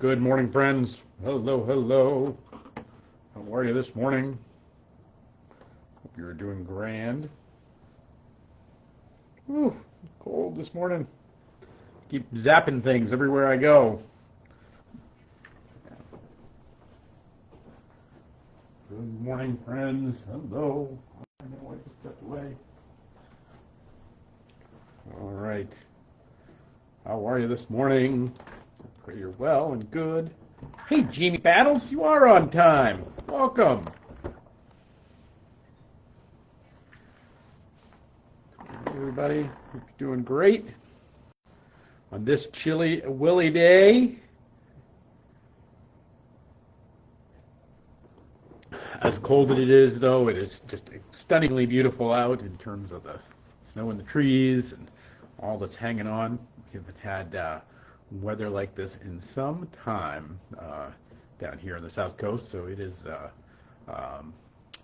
Good morning, friends. Hello, hello. How are you this morning? Hope you're doing grand. Whew, cold this morning. Keep zapping things everywhere I go. Good morning, friends. Hello. I know I just stepped away. All right. How are you this morning? I pray you're well and good. Hey, Jeannie Battles, you are on time. Welcome. Everybody, hope you're doing great on this chilly, willy day. As cold as it is, though, it is just stunningly beautiful out in terms of the snow in the trees and all that's hanging on. We haven't had weather like this in some time down here on the South Coast, so it is.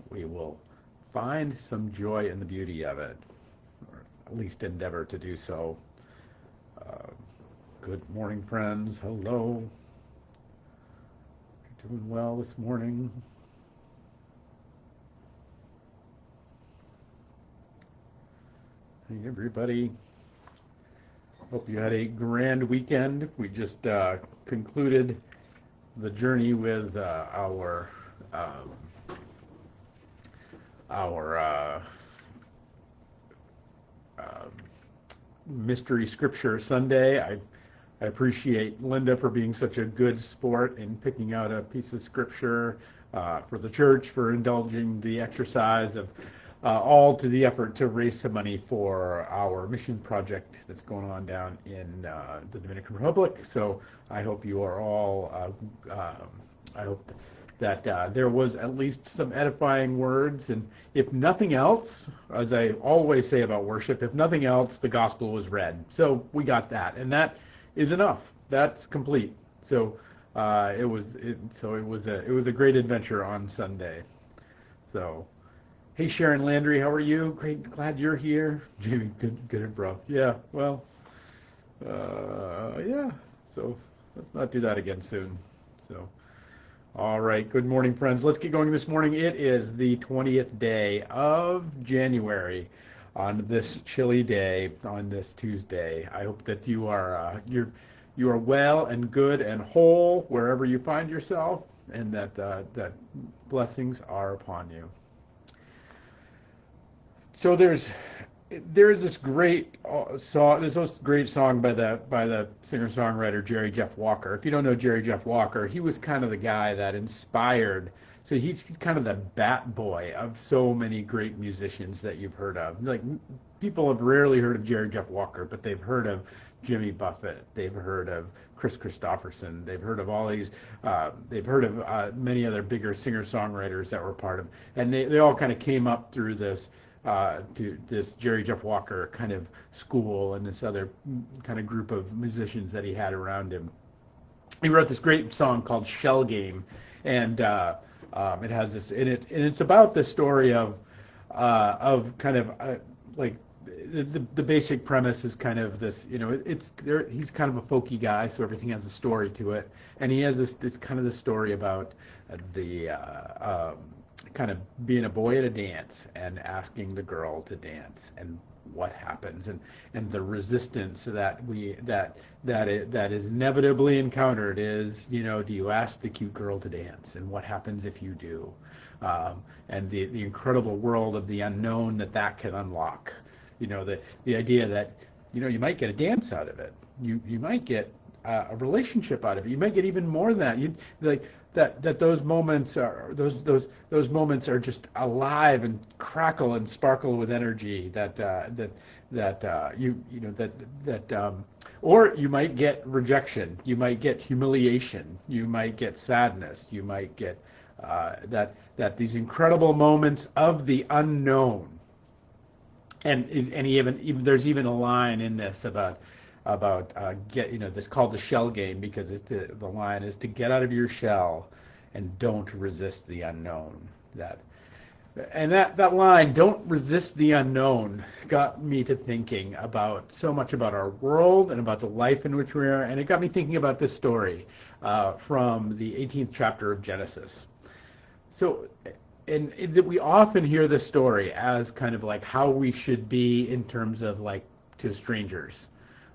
We will find some joy in the beauty of it, or at least endeavor to do so. Good morning, friends. Hello. You're doing well this morning. Hey, everybody. Hope you had a grand weekend. We just concluded the journey with our Mystery Scripture Sunday. I appreciate Linda for being such a good sport in picking out a piece of scripture for the church, for indulging the exercise of all to the effort to raise some money for our mission project that's going on down in the Dominican Republic. So I hope you are all, I hope that there was at least some edifying words, and if nothing else, as I always say about worship, if nothing else, the gospel was read. So we got that, and that is enough. That's complete. So it was a great adventure on Sunday. So. Hey, Sharon Landry, how are you? Great, glad you're here. Jamie, good, bro. Yeah, well, yeah. So let's not do that again soon. So, all right. Good morning, friends. Let's get going this morning. It is the 20th day of January on this chilly day, on this Tuesday. I hope that you are well and good and whole wherever you find yourself, and that blessings are upon you. So there's this great song. There's this great song by the singer-songwriter Jerry Jeff Walker. If you don't know Jerry Jeff Walker, he was kind of the guy that inspired. So he's kind of the bat boy of so many great musicians that you've heard of. Like, people have rarely heard of Jerry Jeff Walker, but they've heard of Jimmy Buffett. They've heard of Chris Christopherson. They've heard of all these. They've heard of many other bigger singer-songwriters that were part of, and they all kind of came up through this. To this Jerry Jeff Walker kind of school and this other kind of group of musicians that he had around him. He wrote this great song called Shell Game, and it has this in it, and it's about the story of kind of like the basic premise is kind of this, it's there. He's kind of a folky guy, so everything has a story to it, and he has this. It's kind of the story about the kind of being a boy at a dance and asking the girl to dance, and what happens, and the resistance that is inevitably encountered is, do you ask the cute girl to dance, and what happens if you do, and the incredible world of the unknown that can unlock, the idea that you might get a dance out of it, you might get a relationship out of it, you might get even more than that, you like that those moments are those moments are just alive and crackle and sparkle with energy, or you might get rejection, you might get humiliation, you might get sadness, you might get that these incredible moments of the unknown. And even there's even a line in this about this called the shell game, because the line is to get out of your shell and don't resist the unknown. That line, don't resist the unknown, got me to thinking about so much about our world and about the life in which we are, and it got me thinking about this story from the 18th chapter of Genesis. So, and we often hear this story as kind of like how we should be in terms of like to strangers.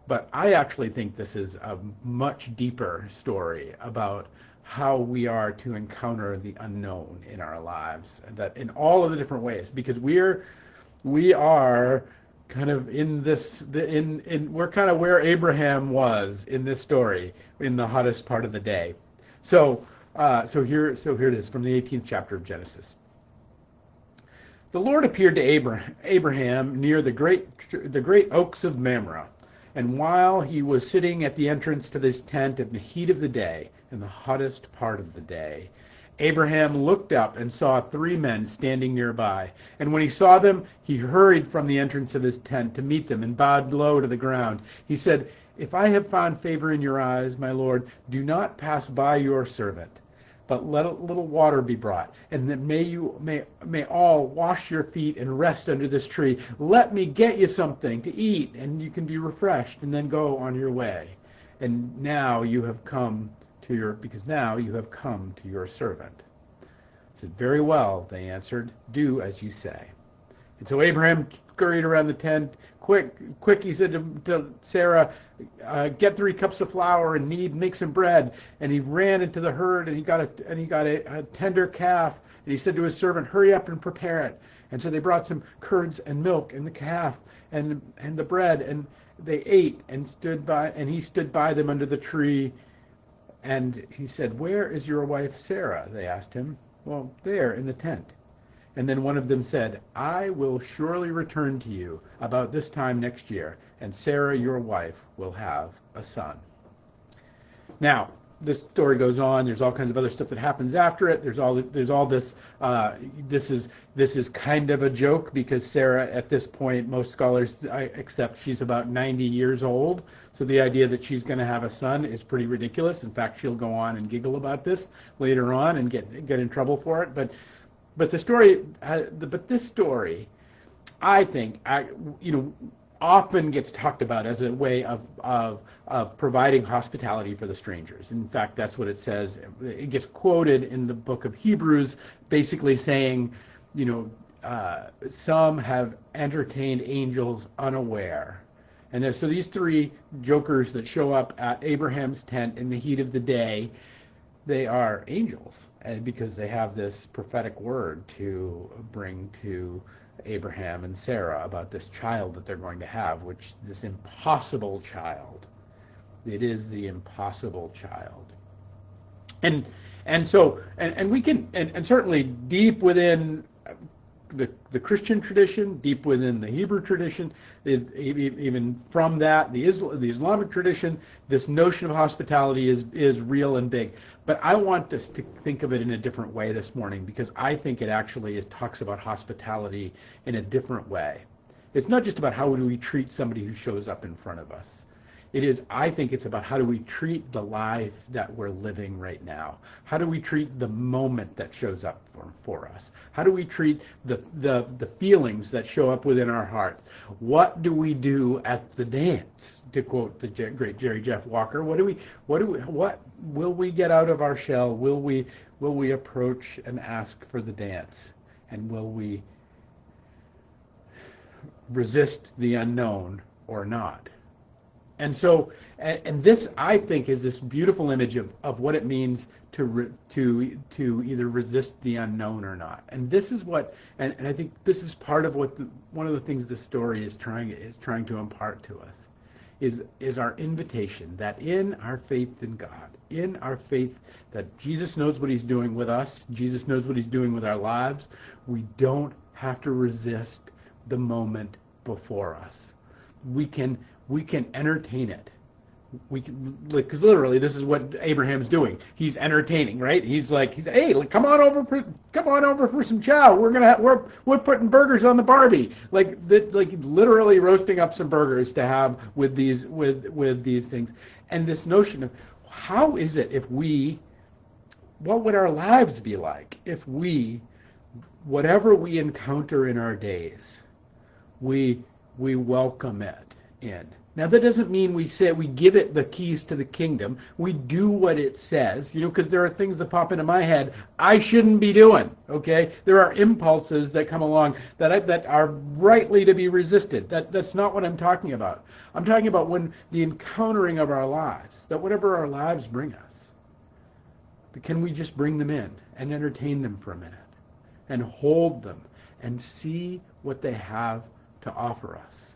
But I actually think this is a much deeper story about how we are to encounter the unknown in our lives, and that in all of the different ways, because we are kind of in this we're kind of where Abraham was in this story in the hottest part of the day. So here it is from the 18th chapter of Genesis. The Lord appeared to Abraham near the great oaks of Mamre, and while he was sitting at the entrance to this tent in the heat of the day, in the hottest part of the day, Abraham looked up and saw 3 men standing nearby. And when he saw them, he hurried from the entrance of his tent to meet them and bowed low to the ground. He said, "If I have found favor in your eyes, my Lord, do not pass by your servant, but let a little water be brought, and then may all wash your feet and rest under this tree. Let me get you something to eat, and you can be refreshed, and then go on your way. And now you have come because now you have come to your servant." I said, "Very well," they answered, "do as you say." And so Abraham scurried around the tent. Quick, he said to Sarah, "Get 3 cups of flour and knead, make some bread." And he ran into the herd, and he got a tender calf. And he said to his servant, "Hurry up and prepare it." And so they brought some curds and milk and the calf and the bread, and they ate and he stood by them under the tree. And he said, "Where is your wife Sarah?" They asked him. "Well, there in the tent." And then one of them said, "I will surely return to you about this time next year, and Sarah, your wife, will have a son." Now, this story goes on. There's all kinds of other stuff that happens after it. There's all this. This is kind of a joke because Sarah, at this point, most scholars accept she's about 90 years old. So the idea that she's going to have a son is pretty ridiculous. In fact, she'll go on and giggle about this later on and get in trouble for it. But this story, I think, often gets talked about as a way of providing hospitality for the strangers. In fact, that's what it says. It gets quoted in the book of Hebrews, basically saying, some have entertained angels unaware. And so these 3 jokers that show up at Abraham's tent in the heat of the day, they are angels, and because they have this prophetic word to bring to Abraham and Sarah about this child that they're going to have, this impossible child. It is the impossible child. And so we can, and certainly deep within the Christian tradition, deep within the Hebrew tradition, even from that, the Islamic tradition, this notion of hospitality is real and big. But I want us to think of it in a different way this morning, because I think it actually talks about hospitality in a different way. It's not just about how do we treat somebody who shows up in front of us. I think it's about how do we treat the life that we're living right now. How do we treat the moment that shows up for us? How do we treat the feelings that show up within our hearts? What do we do at the dance? To quote the great Jerry Jeff Walker, what will we get out of our shell? Will we approach and ask for the dance? And will we resist the unknown or not? And so, and this, I think, is this beautiful image of what it means to either resist the unknown or not. And this is what, and I think this is part of what one of the things this story is trying to impart to us, is our invitation that in our faith in God, in our faith that Jesus knows what he's doing with us, Jesus knows what he's doing with our lives, we don't have to resist the moment before us. We can entertain it. Because literally, this is what Abraham's doing. He's entertaining, right? He's hey, come on over for some chow. We're putting burgers on the Barbie, like literally roasting up some burgers to have with these things. And this notion of how is it what would our lives be like if whatever we encounter in our days, we welcome it in. Now that doesn't mean we say we give it the keys to the kingdom. We do what it says, because there are things that pop into my head I shouldn't be doing. Okay, there are impulses that come along that are rightly to be resisted. That's not what I'm talking about. I'm talking about when the encountering of our lives, that whatever our lives bring us, can we just bring them in and entertain them for a minute and hold them and see what they have to offer us?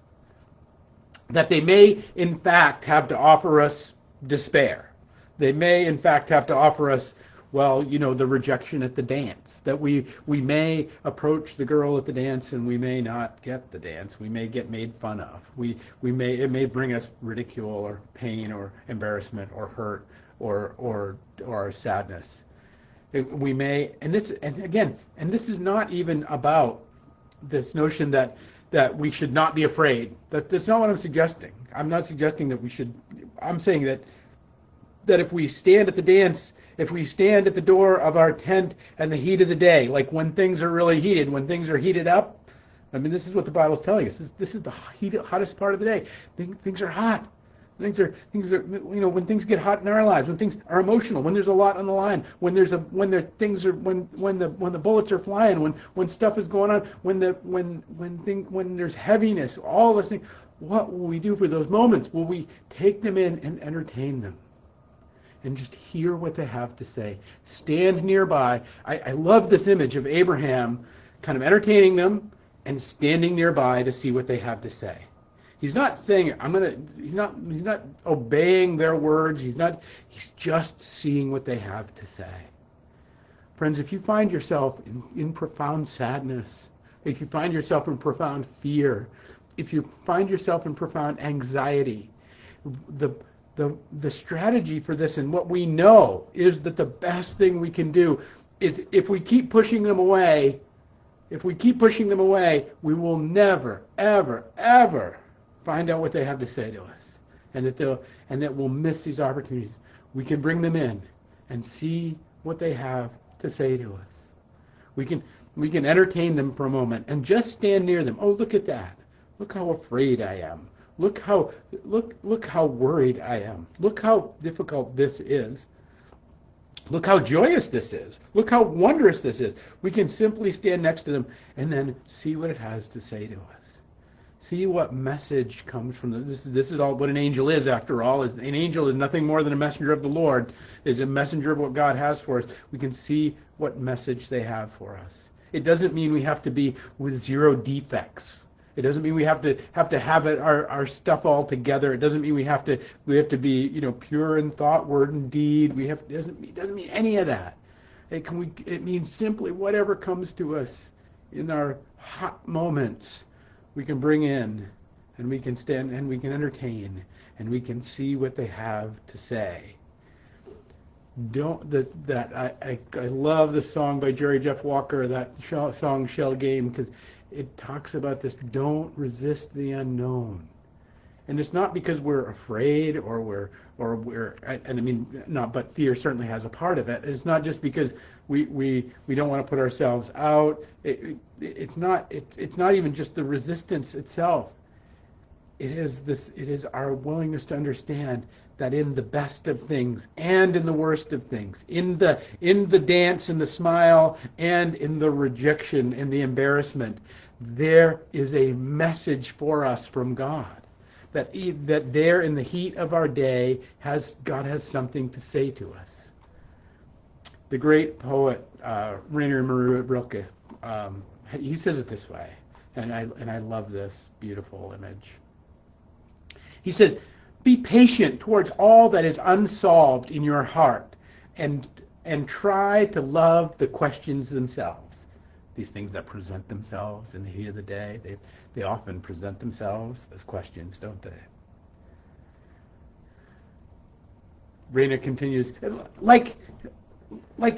That they may, in fact, have to offer us despair. They may, in fact, have to offer us, the rejection at the dance. That we may approach the girl at the dance and we may not get the dance. We may get made fun of. It may bring us ridicule or pain or embarrassment or hurt or sadness. We may, and this is not even about this notion that we should not be afraid. That's not what I'm suggesting. I'm not suggesting that we should. I'm saying that if we stand at the dance, if we stand at the door of our tent and the heat of the day, like when things are really heated, when things are heated up, this is what the Bible's telling us. This is the hottest part of the day. Things are hot. Things are when things get hot in our lives, when things are emotional, when there's a lot on the line, when the bullets are flying, when stuff is going on, when there's heaviness, all this thing. What will we do for those moments? Will we take them in and entertain them and just hear what they have to say? Stand nearby. I love this image of Abraham kind of entertaining them and standing nearby to see what they have to say. He's not saying he's not obeying their words. He's just seeing what they have to say. Friends, if you find yourself in profound sadness, if you find yourself in profound fear, if you find yourself in profound anxiety, the strategy for this and what we know is that the best thing we can do is if we keep pushing them away, we will never, ever, ever find out what they have to say to us, and that we'll miss these opportunities. We can bring them in and see what they have to say to us. We can entertain them for a moment and just stand near them. Oh, look at that! Look how afraid I am. Look how worried I am. Look how difficult this is. Look how joyous this is. Look how wondrous this is. We can simply stand next to them and then see what it has to say to us. See what message comes from this. This is all what an angel is, after all. An angel is nothing more than a messenger of the Lord. Is a messenger of what God has for us. We can see what message they have for us. It doesn't mean we have to be with zero defects. It doesn't mean we have to have our stuff all together. It doesn't mean we have to be pure in thought, word, and deed. It doesn't mean any of that. It means simply whatever comes to us in our hot moments, we can bring in, and we can stand, and we can entertain, and we can see what they have to say. I love the song by Jerry Jeff Walker, that song Shell Game, because it talks about this. Don't resist the unknown. And it's not because we're afraid but fear certainly has a part of it. It's not just because we don't want to put ourselves out. It's not even just the resistance itself. It is our willingness to understand that in the best of things and in the worst of things, in the dance and the smile and in the rejection and the embarrassment, there is a message for us from God. That there in the heat of our day, God has something to say to us. The great poet Rainer Maria Rilke, he says it this way, and I love this beautiful image. He says, "Be patient towards all that is unsolved in your heart, and try to love the questions themselves." These things that present themselves in the heat of the day, they often present themselves as questions, don't they? Rainer continues, like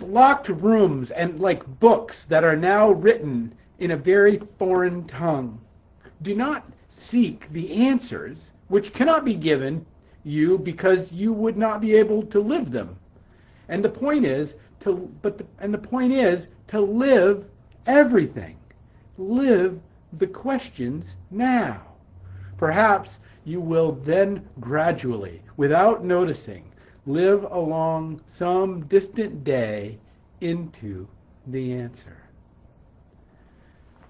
locked rooms and like books that are now written in a very foreign tongue. Do not seek the answers which cannot be given you because you would not be able to live them. And the point is to live everything. Live the questions now. Perhaps you will then gradually, without noticing, live along some distant day into the answer.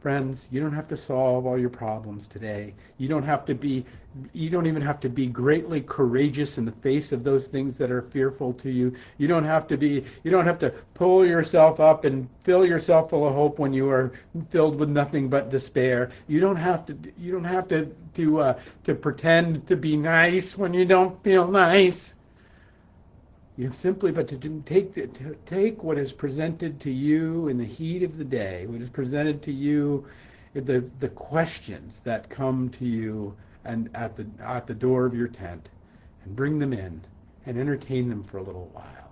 Friends, you don't have to solve all your problems today. You don't even have to be greatly courageous in the face of those things that are fearful to you. You don't have to pull yourself up and fill yourself full of hope when you are filled with nothing but despair. You don't have to pretend to be nice when you don't feel nice. You have simply but to take what is presented to you in the heat of the day, what is presented to you, the questions that come to you and at the door of your tent, and bring them in and entertain them for a little while.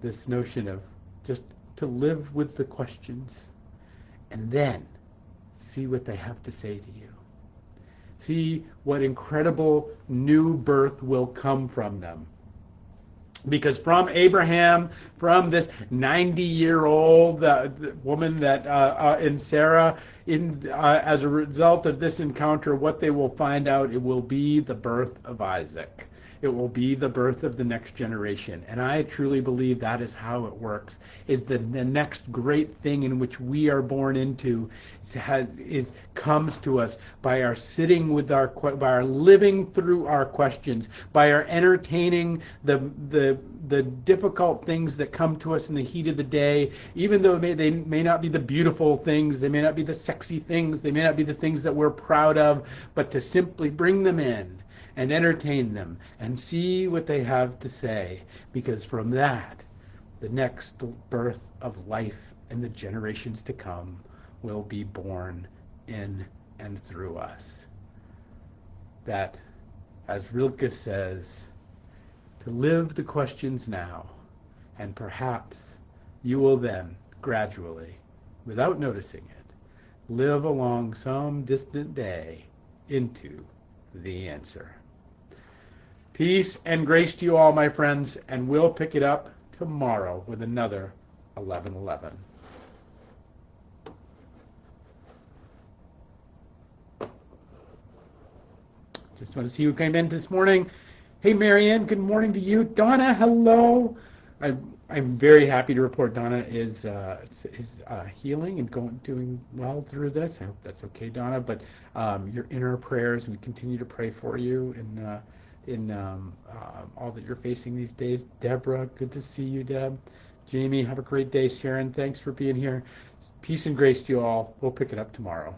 This notion of just to live with the questions and then see what they have to say to you. See what incredible new birth will come from them. Because from Abraham, from this 90-year-old woman in Sarah, as a result of this encounter, what they will find out, it will be the birth of Isaac. It will be the birth of the next generation. And I truly believe that is how it works, is that the next great thing in which we are born into comes to us by our by our living through our questions, by our entertaining the difficult things that come to us in the heat of the day, even though they may not be the beautiful things, they may not be the sexy things, they may not be the things that we're proud of, but to simply bring them in and entertain them and see what they have to say, because from that, the next birth of life and the generations to come will be born in and through us. That, as Rilke says, to live the questions now, and perhaps you will then gradually, without noticing it, live along some distant day into the answer. Peace and grace to you all, my friends, and we'll pick it up tomorrow with another 11:11. Just want to see who came in this morning. Hey, Marianne, good morning to you. Donna, hello. I'm very happy to report Donna is healing and doing well through this. I hope that's okay, Donna. But you're in our prayers, and we continue to pray for you in all that you're facing these days. Deborah, good to see you, Deb. Jamie, have a great day. Sharon, thanks for being here. Peace and grace to you all. We'll pick it up tomorrow.